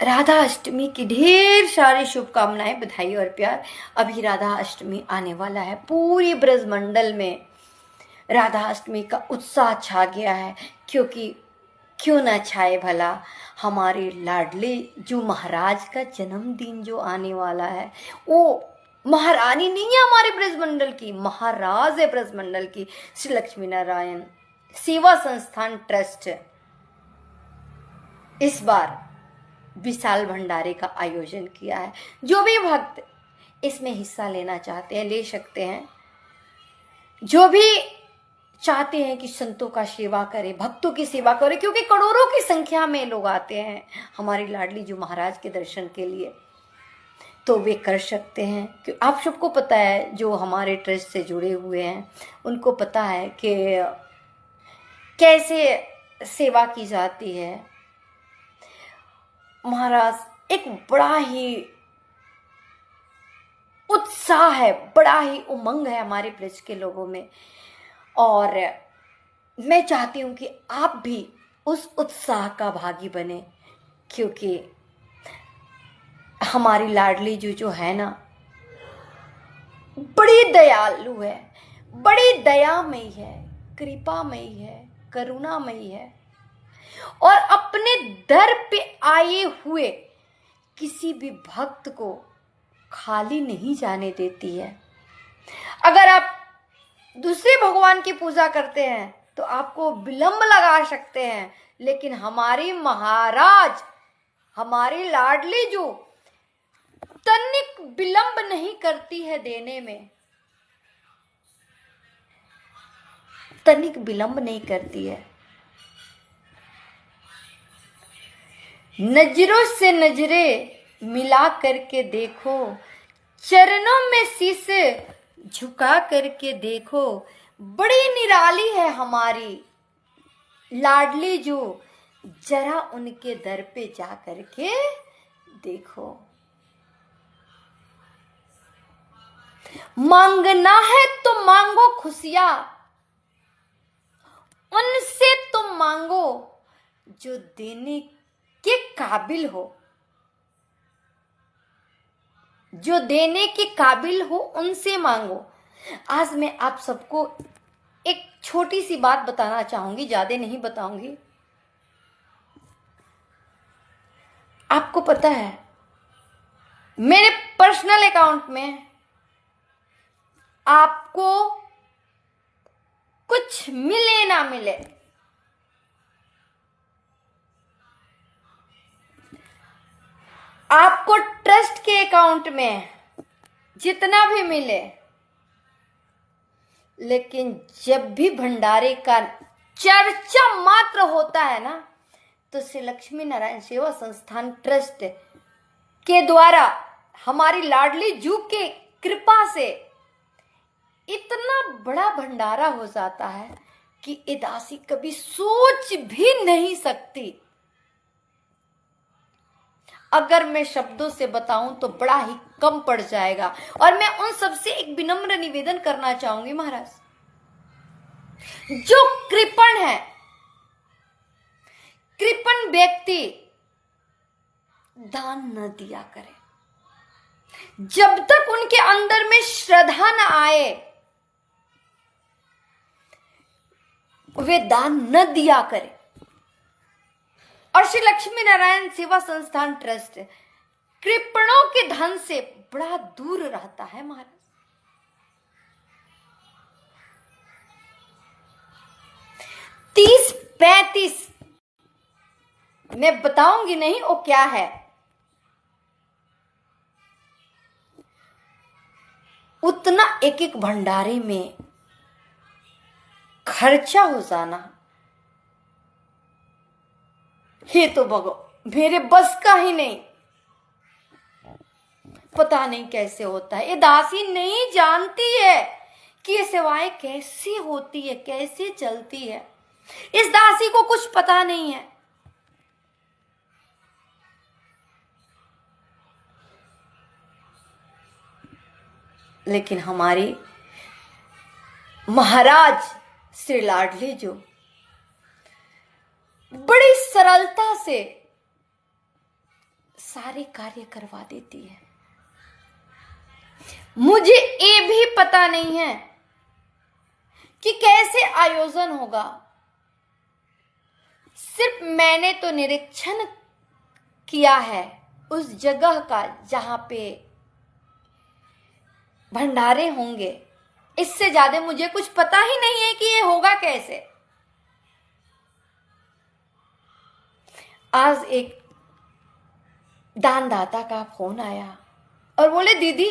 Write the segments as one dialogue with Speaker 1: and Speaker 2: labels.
Speaker 1: राधा अष्टमी की ढेर सारी शुभकामनाएं, बधाई और प्यार। अभी राधा अष्टमी आने वाला है। पूरी ब्रजमंडल में राधा अष्टमी का उत्साह छा गया है, क्योंकि क्यों ना छाए भला, हमारे लाडले जो महाराज का जन्मदिन जो आने वाला है, वो महारानी नहीं है हमारे ब्रजमंडल की, महाराज है ब्रजमंडल की। श्री लक्ष्मी नारायण सेवा संस्थान ट्रस्ट इस बार विशाल भंडारे का आयोजन किया है। जो भी भक्त इसमें हिस्सा लेना चाहते हैं ले सकते हैं। जो भी चाहते हैं कि संतों का सेवा करें, भक्तों की सेवा करें, क्योंकि करोड़ों की संख्या में लोग आते हैं हमारी लाडली जो महाराज के दर्शन के लिए, तो वे कर सकते हैं। कि आप सबको पता है, जो हमारे ट्रस्ट से जुड़े हुए हैं उनको पता है कि कैसे सेवा की जाती है। महाराज एक बड़ा ही उत्साह है, बड़ा ही उमंग है हमारे ब्रज के लोगों में, और मैं चाहती हूं कि आप भी उस उत्साह का भागी बने, क्योंकि हमारी लाडली जो है ना, बड़ी दयालु है, बड़ी दयामयी है, कृपामयी है, करुणामयी है, और अपने दर पे आए हुए किसी भी भक्त को खाली नहीं जाने देती है। अगर आप दूसरे भगवान की पूजा करते हैं तो आपको विलंब लगा सकते हैं, लेकिन हमारी महाराज, हमारी लाडली जो तनिक विलंब नहीं करती है देने में, तनिक विलंब नहीं करती है। नजरों से नजरें मिला करके देखो, चरणों में शीश झुका करके देखो, बड़ी निराली है हमारी लाडली जो, जरा उनके दर पे जा करके देखो। मांगना है तो मांगो खुशियां, उनसे तुम मांगो जो देने के काबिल हो, जो देने के काबिल हो उनसे मांगो। आज मैं आप सबको एक छोटी सी बात बताना चाहूंगी, ज्यादा नहीं बताऊंगी। आपको पता है, मेरे पर्सनल अकाउंट में आपको कुछ मिले ना मिले, आपको ट्रस्ट के अकाउंट में जितना भी मिले, लेकिन जब भी भंडारे का चर्चा मात्र होता है ना, तो श्री लक्ष्मी नारायण सेवा संस्थान ट्रस्ट के द्वारा हमारी लाडली जू के कृपा से इतना बड़ा भंडारा हो जाता है कि ये दासी कभी सोच भी नहीं सकती। अगर मैं शब्दों से बताऊं तो बड़ा ही कम पड़ जाएगा। और मैं उन सबसे एक विनम्र निवेदन करना चाहूंगी, महाराज, जो कृपण है, कृपण व्यक्ति दान न दिया करे। जब तक उनके अंदर में श्रद्धा न आए, वे दान न दिया करे। और श्री लक्ष्मी नारायण सेवा संस्थान ट्रस्ट कृपणों के धन से बड़ा दूर रहता है महाराज। 30-35 मैं बताऊंगी नहीं वो क्या है, उतना एक एक भंडारे में खर्चा हो जाना, ये तो भगवान मेरे बस का ही नहीं। पता नहीं कैसे होता है, ये दासी नहीं जानती है कि ये सेवाएं कैसे होती है, कैसे चलती है। इस दासी को कुछ पता नहीं है। लेकिन हमारी महाराज श्री लाडली जो बड़ी सरलता से सारे कार्य करवा देती है। मुझे ये भी पता नहीं है कि कैसे आयोजन होगा, सिर्फ मैंने तो निरीक्षण किया है उस जगह का जहां पे भंडारे होंगे। इससे ज्यादा मुझे कुछ पता ही नहीं है कि ये होगा कैसे। आज एक दानदाता का फोन आया और बोले दीदी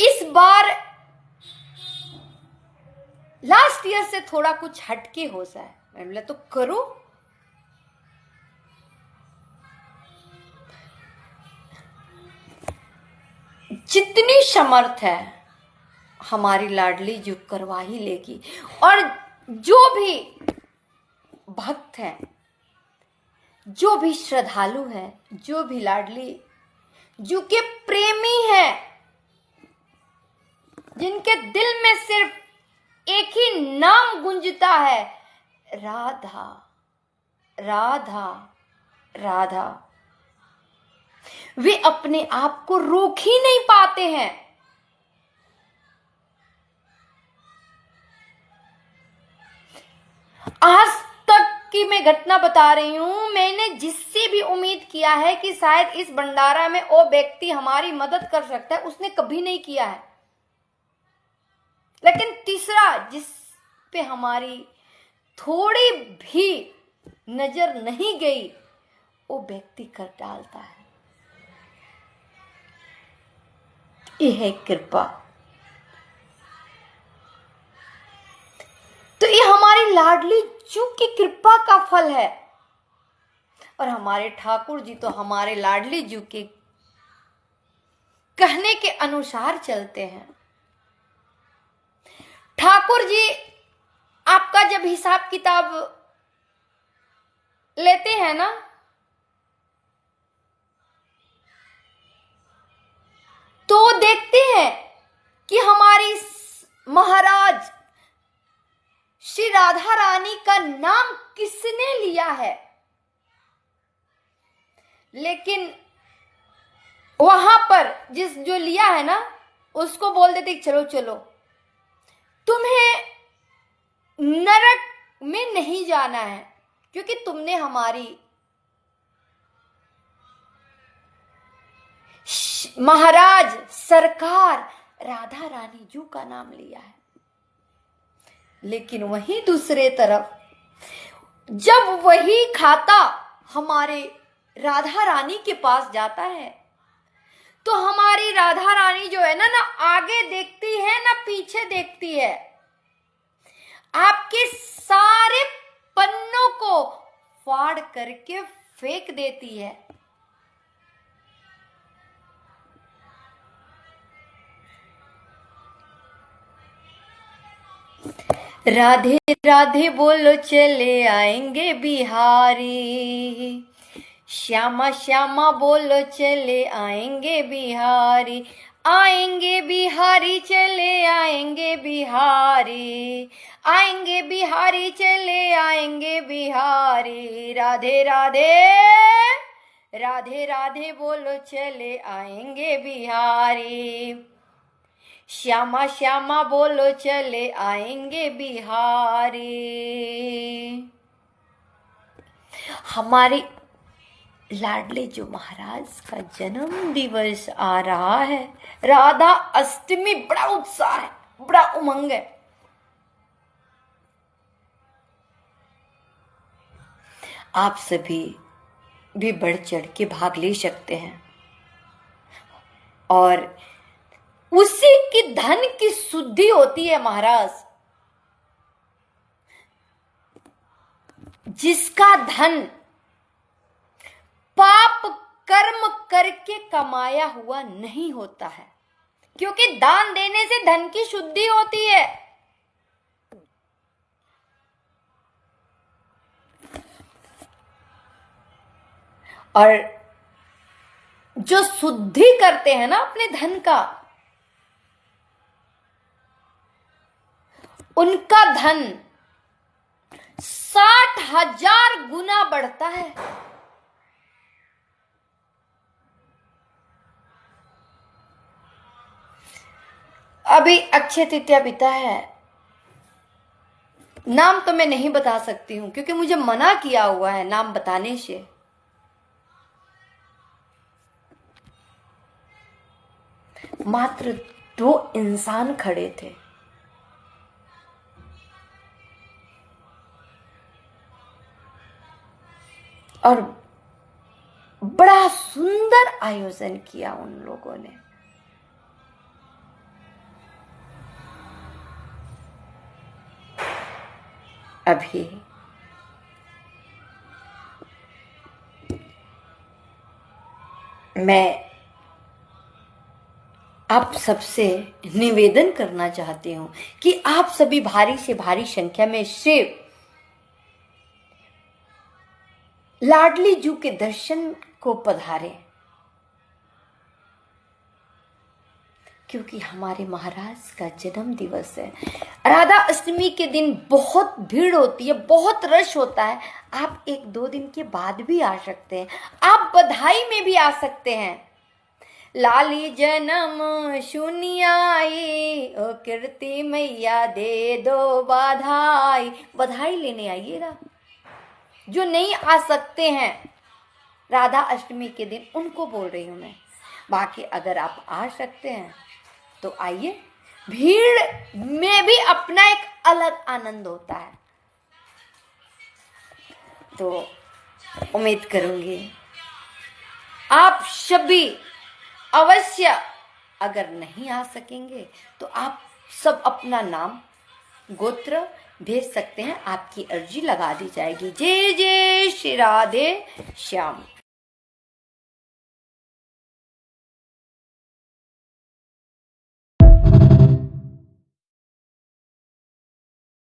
Speaker 1: इस बार लास्ट ईयर से थोड़ा कुछ हटके हो जाए। मैंने बोला तो करो। जितनी समर्थ है हमारी लाडली जो करवा ही लेगी। और जो भी भक्त है, जो भी श्रद्धालु है, जो भी लाडली जो के प्रेमी है, जिनके दिल में सिर्फ एक ही नाम गूंजता है, राधा राधा राधा, वे अपने आप को रोक ही नहीं पाते हैं। आज तक की मैं घटना बता रही हूं, मैंने जिससे भी उम्मीद किया है कि शायद इस भंडारा में वो व्यक्ति हमारी मदद कर सकता है, उसने कभी नहीं किया है। लेकिन तीसरा जिस पे हमारी थोड़ी भी नजर नहीं गई, वो व्यक्ति कर डालता है। यह है कृपा। तो ये हमारी लाडली जू की कृपा का फल है। और हमारे ठाकुर जी तो हमारे लाडली जू के कहने के अनुसार चलते हैं। ठाकुर जी आपका जब हिसाब किताब लेते हैं ना, तो देखते हैं कि हमारी महाराज श्री राधा रानी का नाम किसने लिया है। लेकिन वहां पर जो लिया है ना, उसको बोल देते चलो चलो, तुम्हें नरक में नहीं जाना है, क्योंकि तुमने हमारी महाराज सरकार राधा रानी जू का नाम लिया है। लेकिन वहीं दूसरे तरफ जब वही खाता हमारे राधा रानी के पास जाता है, तो हमारी राधा रानी जो है ना आगे देखती है ना पीछे देखती है, आपके सारे पन्नों को फाड़ करके फेंक देती है। राधे राधे बोलो चले आएंगे बिहारी, श्यामा श्यामा बोलो चले आएंगे बिहारी, आएंगे बिहारी चले आएंगे बिहारी, आएंगे बिहारी चले आएंगे बिहारी। राधे राधे राधे राधे बोलो चले आएंगे बिहारी, श्यामा श्यामा बोलो चले आएंगे बिहारी। हमारे लाडले जो महाराज का जन्म दिवस आ रहा है, राधा अष्टमी, बड़ा उत्साह है, बड़ा उमंग है। आप सभी भी बढ़ चढ़ के भाग ले सकते हैं और उसी की धन की शुद्धि होती है महाराज। जिसका धन पाप कर्म करके कमाया हुआ नहीं होता है, क्योंकि दान देने से धन की शुद्धि होती है। और जो शुद्धि करते हैं ना अपने धन का, उनका धन 60,000 गुना बढ़ता है। अभी अक्षय तृतीया बीता है, नाम तो मैं नहीं बता सकती हूं क्योंकि मुझे मना किया हुआ है नाम बताने से। मात्र 2 इंसान खड़े थे, और बड़ा सुंदर आयोजन किया उन लोगों ने। अभी मैं आप सबसे निवेदन करना चाहती हूं कि आप सभी भारी से भारी संख्या में सिर्फ लाडली जू के दर्शन को पधारें, क्योंकि हमारे महाराज का जन्म दिवस है। राधा अष्टमी के दिन बहुत भीड़ होती है, बहुत रश होता है। आप 1-2 दिन के बाद भी आ सकते हैं, आप बधाई में भी आ सकते हैं। लाली जन्म सुनियाई, ओ कीर्ति मैया दे दो बधाई। बधाई लेने आइएगा। जो नहीं आ सकते हैं राधा अष्टमी के दिन, उनको बोल रही हूं मैं। बाकी अगर आप आ सकते हैं तो आइए। भीड़ में भी अपना एक अलग आनंद होता है। तो उम्मीद करूंगी आप सभी अवश्य, अगर नहीं आ सकेंगे तो आप सब अपना नाम गोत्र भेज सकते हैं, आपकी अर्जी लगा दी जाएगी। जय जय श्री राधे श्याम।